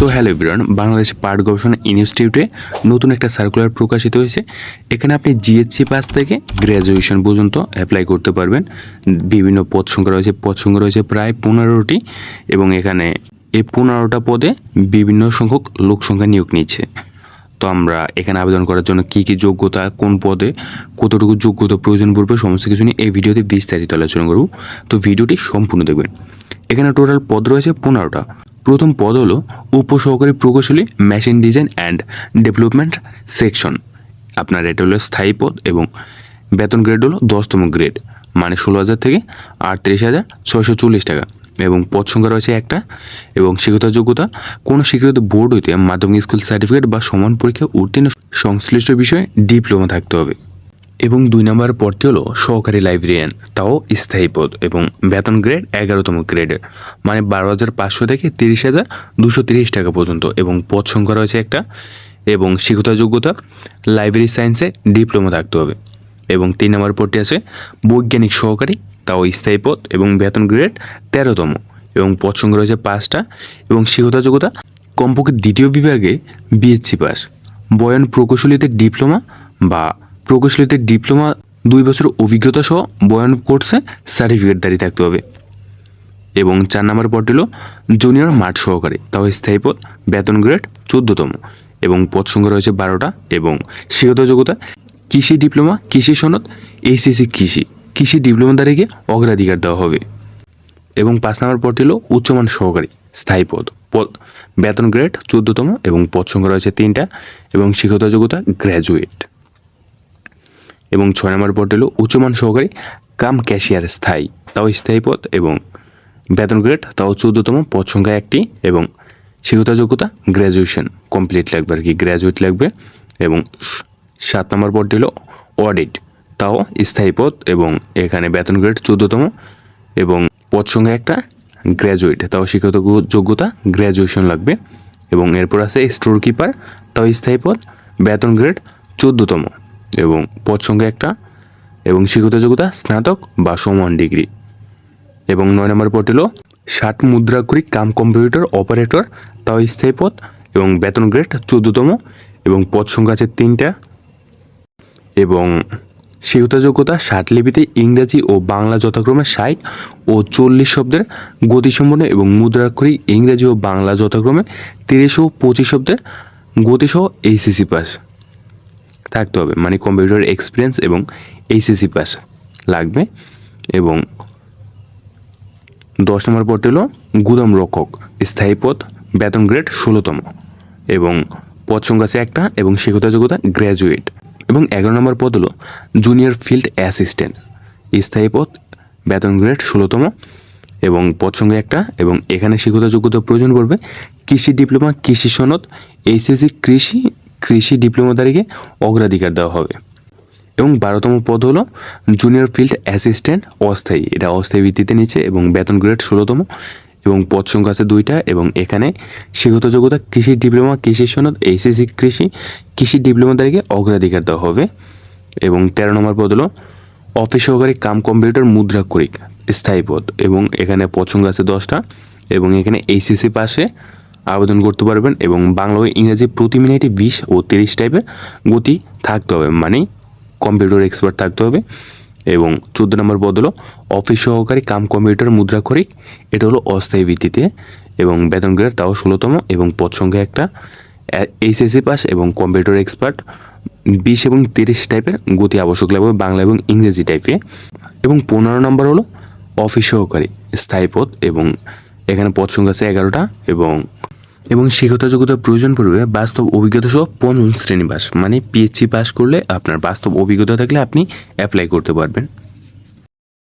So hello everyone, Bangladesh পাট গবেষণা ইনস্টিটিউটে নতুন একটা সার্কুলার প্রকাশিত হয়েছে। এখানে আপনি জিএসসি পাস থেকে গ্র্যাজুয়েশন পর্যন্ত অ্যাপ্লাই করতে পারবেন। বিভিন্ন পদ সংখ্যা রয়েছে প্রায় 15টি, এবং এখানে এই 15টা পদে বিভিন্ন সংখ্যক লোক সংখ্যা নিয়োগ নিচ্ছে। তো আমরা এখানে আবেদন করার জন্য কী কী যোগ্যতা, কোন পদে কতটুকু যোগ্যতা প্রয়োজন পড়বে, সমস্ত কিছু নিয়ে এই ভিডিওতে বিস্তারিত আলোচনা করব। তো ভিডিওটি সম্পূর্ণ দেখবেন। এখানে টোটাল পদ রয়েছে 15টা। প্রথম পদ হলো উপসহকারী প্রকৌশলী, machine design and development section. আপনার এটা হলো স্থায়ী পদ এবং বেতন গ্রেড হলো 10তম গ্রেড, মানে 16,000 থেকে 38,640 টাকা, এবং পদ সংখ্যা রয়েছে একটা। এবং শিক্ষাগত যোগ্যতা কোনো স্বীকৃত বোর্ড হইতে মাধ্যমিক স্কুল সার্টিফিকেট বা সমান পরীক্ষা উত্তীর্ণ সংশ্লিষ্ট বিষয়ে ডিপ্লোমা থাকতে হবে। এবং 2 নম্বর পদটি হলো সহকারী লাইব্রেরিয়ান, তাও স্থায়ী পদ, এবং বেতন গ্রেড 11তম গ্রেডের, মানে 12,500 থেকে 30,230 টাকা পর্যন্ত, এবং পদ সংখ্যা রয়েছে একটা। এবং শিক্ষাগত যোগ্যতা লাইব্রেরি সায়েন্সে ডিপ্লোমা থাকতে হবে। এবং 3 নম্বর পদটি আছে বৈজ্ঞানিক সহকারী, তাও স্থায়ী পদ, এবং বেতন গ্রেড 13তম, এবং পদ সংখ্যা রয়েছে 5টা। এবং শিক্ষাগত যোগ্যতা কমপক্ষে দ্বিতীয় বিভাগে বিএসসি পাস, বয়ন প্রকৌশলীতে ডিপ্লোমা বা প্রকৌশলীতে ডিপ্লোমা 2 বছর অভিজ্ঞতা সহ বয়ন কোর্সে সার্টিফিকেটধারী থাকতে হবে। এবং 4 নম্বর পদ হলো জুনিয়র মাঠ সহকারী, তাও স্থায়ী পদ, বেতন গ্রেড 14তম, এবং পদ সংখ্যা রয়েছে 12টা। এবং শিক্ষাগত যোগ্যতা কৃষি ডিপ্লোমা, কৃষি সনদ, এইচএসসি কৃষি ডিপ্লোমাধারীকে অগ্রাধিকার দেওয়া হবে। এবং 5 নম্বর পদ হলো উচ্চমান সহকারী, স্থায়ী পদ, বেতন গ্রেড 14তম, এবং পদ সংখ্যা রয়েছে 3টা, এবং শিক্ষাগত যোগ্যতা গ্র্যাজুয়েট। এবং 6 নম্বর পদ হলো উচ্চমান সহকারী কাম ক্যাশিয়ার স্থায়ী, তাও স্থায়ী পদ, এবং বেতন গ্রেড তাও 14তম, পদ সংখ্যা 1টি, এবং শিক্ষাগত যোগ্যতা গ্র্যাজুয়েশন কমপ্লিট লাগবে আর কি, গ্র্যাজুয়েট লাগবে। এবং 7 নম্বর পদটি হলো অডিট, তাও স্থায়ী পদ, এবং এখানে বেতন গ্রেড 14তম, এবং পদ সংখ্যা 1টা, গ্র্যাজুয়েট, তাও শিক্ষাগত যোগ্যতা গ্র্যাজুয়েশন লাগবে। এবং এরপর আছে স্টোর কিপার, তাও স্থায়ী পদ, বেতন গ্রেড 14তম, এবং পদ সংখ্যা 1টা, এবং শিক্ষাগত যোগ্যতা স্নাতক বা সমান ডিগ্রি। এবং 9 নম্বর পদ হলো 60 মুদ্রাক্ষরিক কাম কম্পিউটার অপারেটর, তাও স্থায়ী পদ, এবং বেতন গ্রেড 14তম, এবং পদ সংখ্যা আছে 3টা। এবং শিক্ষাগত যোগ্যতা 60 লিপিতে ইংরেজি ও বাংলা যথাক্রমে 60 ও 40 শব্দের গতিসম্পন্ন, এবং মুদ্রাক্ষরিক ইংরেজি ও বাংলা যথাক্রমে 30 ও 25 শব্দের গতিসহ এইচএসসি পাস থাকতে হবে, মানে কম্পিউটার এক্সপিরিয়েন্স এবং এইচএসসি পাস লাগবে। এবং 10 নম্বর পদ হলো গুদাম রক্ষক, স্থায়ী পদ, বেতন গ্রেড 16তম, এবং পদ সংখ্যা আছে একটা, এবং শিক্ষাগত যোগ্যতা গ্র্যাজুয়েট। এবং 11 নম্বর পদ হলো জুনিয়র ফিল্ড অ্যাসিস্ট্যান্ট, স্থায়ী পদ, বেতন গ্রেড 16তম, এবং পদ সংখ্যা একটা, এবং এখানে শিক্ষাগত যোগ্যতা প্রয়োজন পড়বে কৃষি ডিপ্লোমা, কৃষি সনদ, এইচএসসি কৃষি ডিপ্লোমাধারীকে অগ্রাধিকার দেওয়া হবে। এবং 12তম পদ হলো জুনিয়র ফিল্ড অ্যাসিস্ট্যান্ট অস্থায়ী, এটা অস্থায়ী ভিত্তিতে নিচ্ছে, এবং বেতন গ্রেড 16তম, এবং পদ সংখ্যা আছে 2টা। এবং এখানে শিক্ষাগত যোগ্যতা কৃষি ডিপ্লোমা, কৃষি সনদ, এইচএসসি কৃষি ডিপ্লোমাধারীকে অগ্রাধিকার দেওয়া হবে। এবং 13 নম্বর পদ হলো অফিস সহকারী কাম কম্পিউটার মুদ্রাক্ষরিক, স্থায়ী পদ, এবং এখানে পদ সংখ্যা আছে 10টা। এবং এখানে এইচএসসি পাশে আবেদন করতে পারবেন, এবং বাংলা ও ইংরেজি প্রতি মিনিটে 20 ও 30 টাইপের গতি থাকতে হবে, মানে কম্পিউটার এক্সপার্ট থাকতে হবে। এবং 14 নম্বর পদ হলো অফিস সহকারী কাম কম্পিউটার মুদ্রাক্ষরিক, এটা হলো অস্থায়ী ভিত্তিতে, এবং বেতন গ্রেড তাও 16তম, এবং পদ সংখ্যা একটা, এইচএসসি পাস, এবং কম্পিউটার এক্সপার্ট 20 এবং 30 টাইপের গতি আবশ্যক লাগবে বাংলা এবং ইংরেজি টাইপে। এবং 15 নম্বর হলো অফিস সহকারী, স্থায়ী পদ, এবং এখানে পদ সংখ্যা আছে 11টা। এবং শিক্ষাগত যোগ্যতার প্রয়োজন পড়বে বাস্তব অভিজ্ঞতা সহ 5ম শ্রেণী পাস, মানে পিএইচসি পাস করলে আপনার বাস্তব অভিজ্ঞতা থাকলে আপনি অ্যাপ্লাই করতে পারবেন।